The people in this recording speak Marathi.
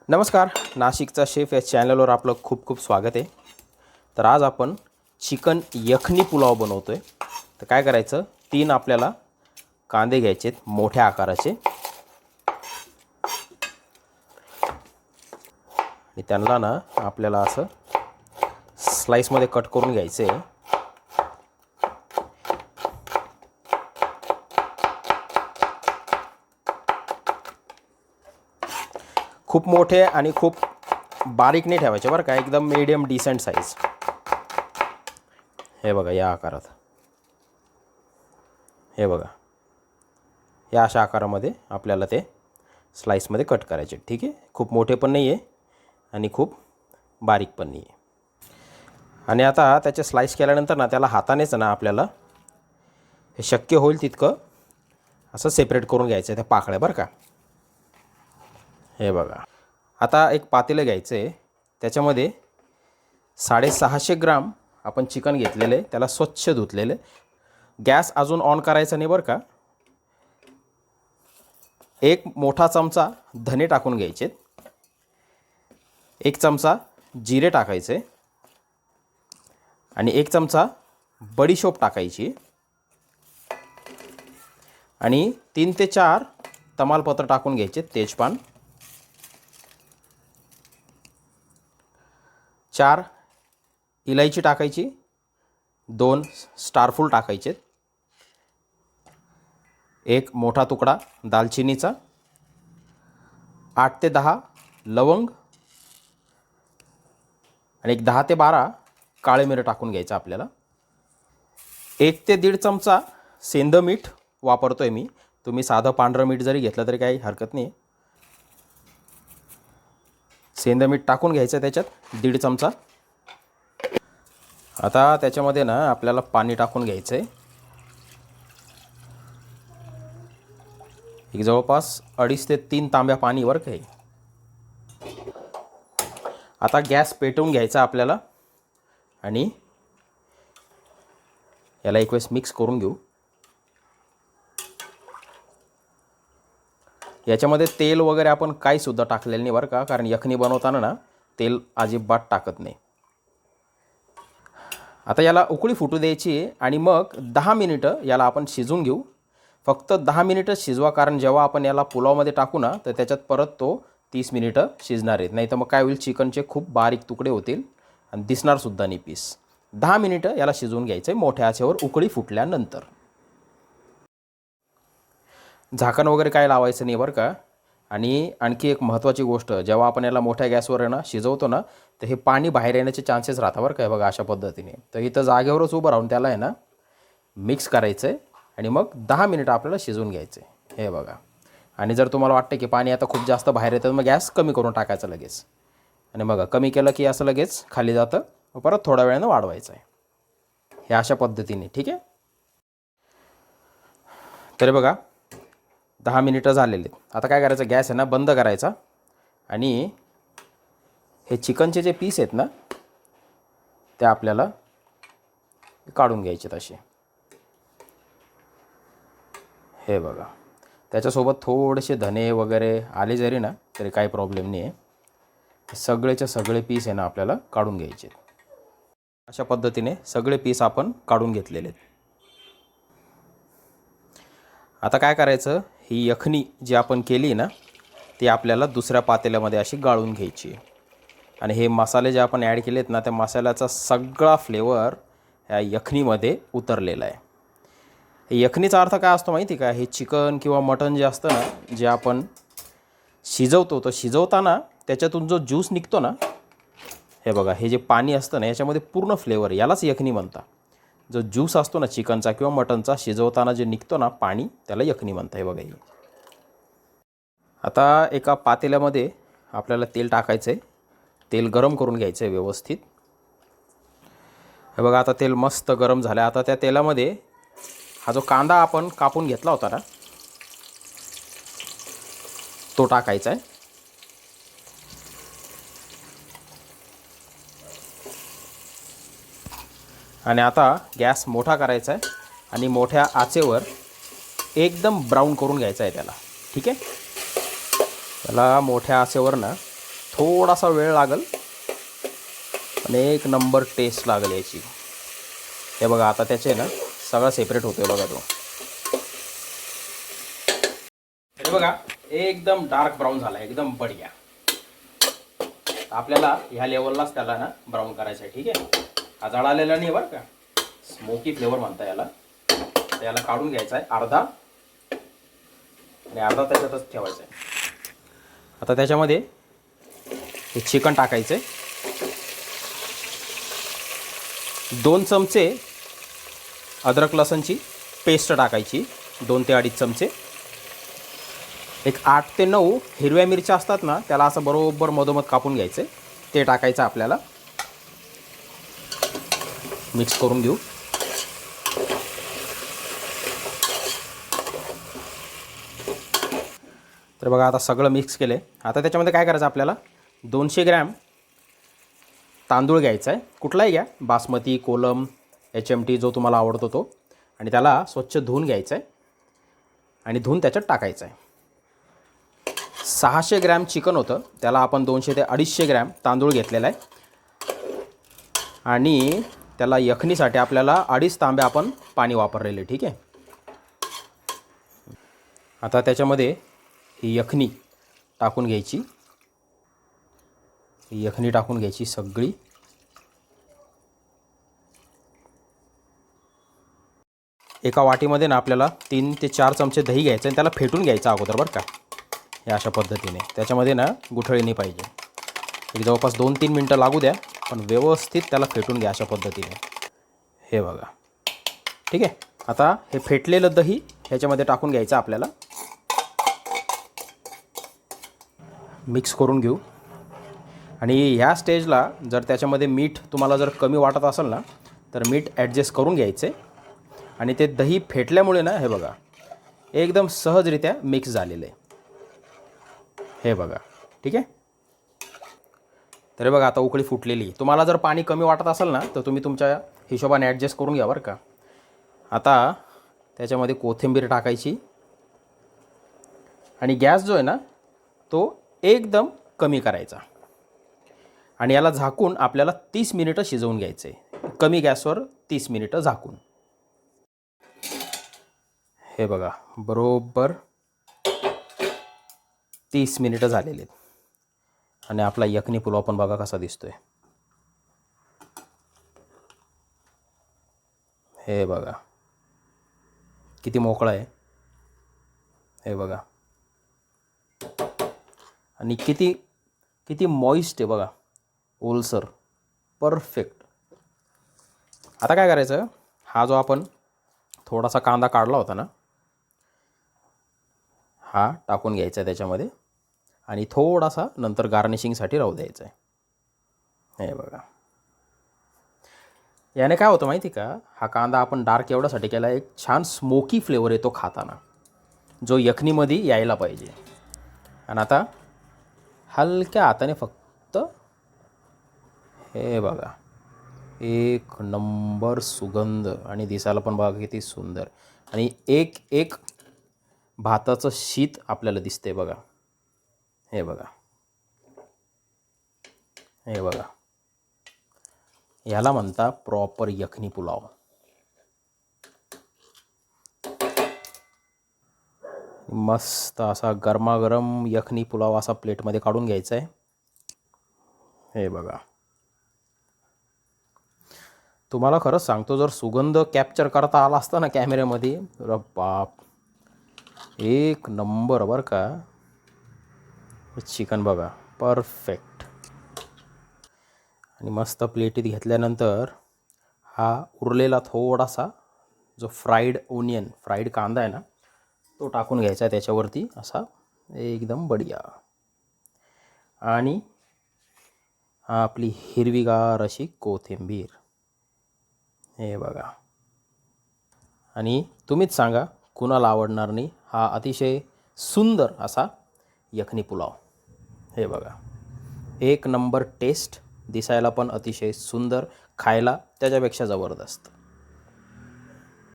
नमस्कार, नाशिकचा शेफ या चॅनलवर आपलं खूप खूप स्वागत आहे। तर आज आपण चिकन यखनी पुलाव बनवतो आहे। तर काय करायचं, 3 आपल्याला कांदे घ्यायचे मोठ्या आकाराचे आणि त्यांना ना आपल्याला असं स्लाइसमध्ये कट करून घ्यायचे आहे। खूप मोठे आणि खूप बारीक नाही ठेवायचे बरं का, एकदम मीडियम डिसेंट साइज। हे बघा या आकारात, हे बघा या अशा आकारामध्ये आपल्याला ते स्लाइसमध्ये कट करायचे। ठीक आहे, खूप मोठे पण नाही आहे आणि खूप बारीक पण नाही आहे। आणि आता त्याचे स्लाइस केल्यानंतर ना त्याला हातानेच ना आपल्याला हे शक्य होईल तितकं असं सेपरेट करून घ्यायचं आहे त्या पाकळ्या बरं का। हे बघा, आता एक पातेलं घ्यायचं आहे, त्याच्यामध्ये 650 ग्राम आपण चिकन घेतलेलं आहे, त्याला स्वच्छ धुतलेलं आहे। गॅस अजून ऑन करायचा नाही बरं का। एक मोठा चमचा धने टाकून घ्यायचे, 1 चमचा जिरे टाकायचे आणि 1 चमचा बडीशोप टाकायची आणि 3 ते 4 तमालपत्र टाकून घ्यायचे, तेजपान, 4 इलायची टाकायची, 2 स्टारफूल टाकायचे, 1 मोठा तुकडा दालचिनीचा, 8 ते 10 लवंग आणि एक 10 ते 12 काळे मिरे टाकून घ्यायचं आपल्याला। 1 ते 1.5 चमचा सेंधं मीठ वापरतोय मी, तुम्ही साधं पांढरं मीठ जरी घेतलं तरी काही हरकत नाही। सेंधं मीठ टाकून घ्यायचं त्याच्यात 1.5 चमचा। आता त्याच्यामध्ये ना आपल्याला पाणी टाकून घ्यायचं आहे, एक जवळपास 2.5 ते 3 तांब्या पाणी वर काही। आता गॅस पेटवून घ्यायचा आपल्याला आणि याला एक वेळेस मिक्स करून घेऊ। याच्यामध्ये तेल वगैरे आपण काही सुद्धा टाकलेलं नाही बरं का, कारण यखनी बनवताना ना तेल अजिबात टाकत नाही। आता याला उकळी फुटू द्यायची आणि मग 10 मिनिटं याला आपण शिजवून घेऊ। फक्त 10 मिनिटं शिजवा, कारण जेव्हा आपण याला पुलावमध्ये टाकू ना तर त्याच्यात परत तो 30 मिनिटं शिजणार आहेत, नाही तर मग काय होईल, चिकनचे खूप बारीक तुकडे होतील आणि दिसणार सुद्धा नाही पीस। 10 मिनिटं याला शिजवून घ्यायचं आहे मोठ्या आचेवर उकळी फुटल्यानंतर। झाकण वगैरे काय लावायचं नाही बरं का। आणि आणखी एक महत्त्वाची गोष्ट, जेव्हा आपण याला मोठ्या गॅसवर आहे ना शिजवतो ना तर हे पाणी बाहेर येण्याचे चान्सेस राहतात बरं का। बघा अशा पद्धतीने, तर इथं जागेवरच उभं राहून त्याला आहे ना मिक्स करायचं आहे आणि मग 10 मिनिटं आपल्याला शिजवून घ्यायचं आहे। हे बघा, आणि जर तुम्हाला वाटतं की पाणी आता खूप जास्त बाहेर येतं, मग गॅस कमी करून टाकायचं लगेच। आणि बघा, कमी केलं की असं लगेच खाली जातं, परत थोड्या वेळानं वाढवायचं आहे, हे अशा पद्धतीने। ठीक आहे, तरी बघा 10 मिनिटं झालेले। आता काय करायचं, गॅस आहे ना बंद करायचा आणि हे चिकनचे जे पीस आहेत ना ते आपल्याला काढून घ्यायचे तसे। हे बघा, त्याच्यासोबत थोडेसे धने वगैरे आले जरी ना तरी काही प्रॉब्लेम नाही आहे। सगळेचे सगळे पीस आहे ना आपल्याला काढून घ्यायचे। अशा पद्धतीने सगळे पीस आपण काढून घेतलेले आहेत। आता काय करायचं, ही यखनी जी आपण केली ना ती आपल्याला दुसऱ्या पातेल्यामध्ये अशी गाळून घ्यायची आणि हे मसाले जे आपण ॲड केलेत ना त्या मसाल्याचा सगळा फ्लेवर ह्या यखनीमध्ये उतरलेला आहे। हे यखनीचा अर्थ काय असतो माहिती का, हे चिकन किंवा मटण जे असतं ना, जे आपण शिजवतो तर शिजवताना त्याच्यातून जो ज्यूस निघतो ना, हे बघा हे जे पाणी असतं ना याच्यामध्ये पूर्ण फ्लेवर, यालाच यखनी म्हणतात। जो ज्यूस असतो ना चिकनचा किंवा मटनचा शिजवताना जे निघतो ना पाणी, त्याला यखनी म्हणतात। हे बघा, हे आता एका पातेल्यामध्ये आपल्याला तेल टाकायचं आहे, तेल गरम करून घ्यायचं आहे व्यवस्थित। हे बघा, आता तेल मस्त गरम झालं। आता त्या तेलामध्ये हा जो कांदा आपण कापून घेतला होता ना तो टाकायचा आहे आणि आता गॅस मोठा करायचा आहे आणि मोठ्या आचेवर एकदम ब्राऊन करून घ्यायचा आहे त्याला। ठीक आहे, त्याला मोठ्या आचेवर ना थोडासा वेळ लागेल पण एक नंबर टेस्ट लागेल याची. हे बघा आता त्याचे ना सगळं सेपरेट होतोय बघा तो. हे बघा एकदम डार्क ब्राऊन झाला, एकदम बढिया. आपल्याला ह्या लेवललाच त्याला ना ब्राऊन करायचं आहे. ठीक आहे, हा जळालेला नाही बरं का, स्मोकी फ्लेवर म्हणता याला. याला काढून घ्यायचा आहे अर्धा आणि अर्धा त्याच्यातच ठेवायचा आहे. आता त्याच्यामध्ये हे चिकन टाकायचं आहे. 2 चमचे अद्रक लसणची पेस्ट टाकायची, 2 ते 2.5 चमचे. एक 8 ते 9 हिरव्या मिरच्या असतात ना, त्याला असं बरोबर मधोमध कापून घ्यायचं, ते टाकायचं आपल्याला. मिक्स करून घेऊ. तर बघा आता सगळं मिक्स केलं आहे. आता त्याच्यामध्ये काय करायचं आपल्याला, 200 ग्रॅम तांदूळ घ्यायचा आहे. कुठलाही घ्या, बासमती, कोलम, HMT जो तुम्हाला आवडतो तो. आणि त्याला स्वच्छ धुवून घ्यायचं आहे आणि धुवून त्याच्यात टाकायचं आहे. 600 ग्रॅम चिकन होतं, त्याला आपण 200 ते 250 ग्रॅम तांदूळ घेतलेला आहे. आणि त्याला यखनीसाठी आपल्याला 2.5 तांबे आपण पाणी वापरलेले. ठीक आहे, आता त्याच्यामध्ये ही यखनी टाकून घ्यायची. यखनी टाकून घ्यायची सगळी. एका वाटीमध्ये ना आपल्याला 3 ते 4 चमचे दही घ्यायचं आणि त्याला फेटून घ्यायचं अगोदर बरं का, हे अशा पद्धतीने. त्याच्यामध्ये ना गुठळी नाही पाहिजे. एक जवळपास 2-3 मिनटं लागू द्या, पण व्यवस्थित त्याला फेटून घ्या अशा पद्धतीने. हे बघा, ठीक आहे. आता हे फेटलेलं दही ह्याच्यामध्ये टाकून घ्यायचं आपल्याला. मिक्स करून घेऊ. आणि ह्या स्टेजला जर त्याच्यामध्ये मीठ तुम्हाला जर कमी वाटत असेल ना, तर मीठ ॲडजस्ट करून घ्यायचे. आणि ते दही फेटल्यामुळे ना हे बघा एकदम सहजरित्या मिक्स झालेलं आहे. हे बघा, ठीक आहे. तर बघा आता उकळी फुटलेली. तुम्हाला जर पाणी कमी वाटत असेल ना, तर तुम्ही तुमच्या हिशोबाने ॲडजस्ट करून घ्या बरं का. आता त्याच्यामध्ये कोथिंबीर टाकायची आणि गॅस जो आहे ना तो एकदम कमी करायचा. आणि याला झाकून आपल्याला 30 मिनिटं शिजवून घ्यायचं आहे, कमी गॅसवर 30 मिनिटं झाकून. हे बघा बरोबर 30 मिनिटं झालेले आहेत. आणि आपला यखनी पुलाव पण बघा कसा दिसतोय. हे बघा किती मोकळा आहे. हे बघा, आणि किती किती मॉइस्ट आहे बघा, ओलसर, परफेक्ट. आता काय करायचं, हा जो आपण थोडासा कांदा काढला होता ना, हा टाकून घ्यायचा आहे त्याच्यामध्ये. आणि थोडासा नंतर गार्निशिंगसाठी राहू द्यायचा आहे. हे बघा, याने काय होतं माहिती का, हा कांदा आपण डार्क एवढ्यासाठी केला, एक छान स्मोकी फ्लेवर येतो खाताना, जो यखनीमध्ये यायला पाहिजे. आणि आता हलक्या हाताने फक्त, हे बघा एक नंबर सुगंध. आणि दिसायला पण बघा किती सुंदर. आणि एक एक भाताचं शीत आपल्याला दिसते बघा. हे बघा, हे बघा, याला म्हणता प्रॉपर यखनी पुलाव. मस्त असा गरमागरम यखनी पुलाव असा प्लेटमध्ये काढून घ्यायचा आहे. हे बघा, तुम्हाला खरंच सांगतो, जर सुगंध कॅप्चर करता आला असता ना कॅमेऱ्यामध्ये, अरे बाप, एक नंबर बरं का. चिकन बघा परफेक्ट. आणि मस्त प्लेटीत घेतल्यानंतर हा उरलेला थोडासा जो फ्राईड ओनियन, फ्राईड कांदा आहे ना, तो टाकून घ्यायचा आहे त्याच्यावरती असा एकदम बढिया. आणि आपली हिरवीगार अशी कोथिंबीर. हे बघा, आणि तुम्हीच सांगा कुणाला आवडणार नाही हा अतिशय सुंदर असा यखनी पुलाव. हे बघा, एक नंबर टेस्ट, दिसायला पण अतिशय सुंदर, खायला त्याच्यापेक्षा जबरदस्त.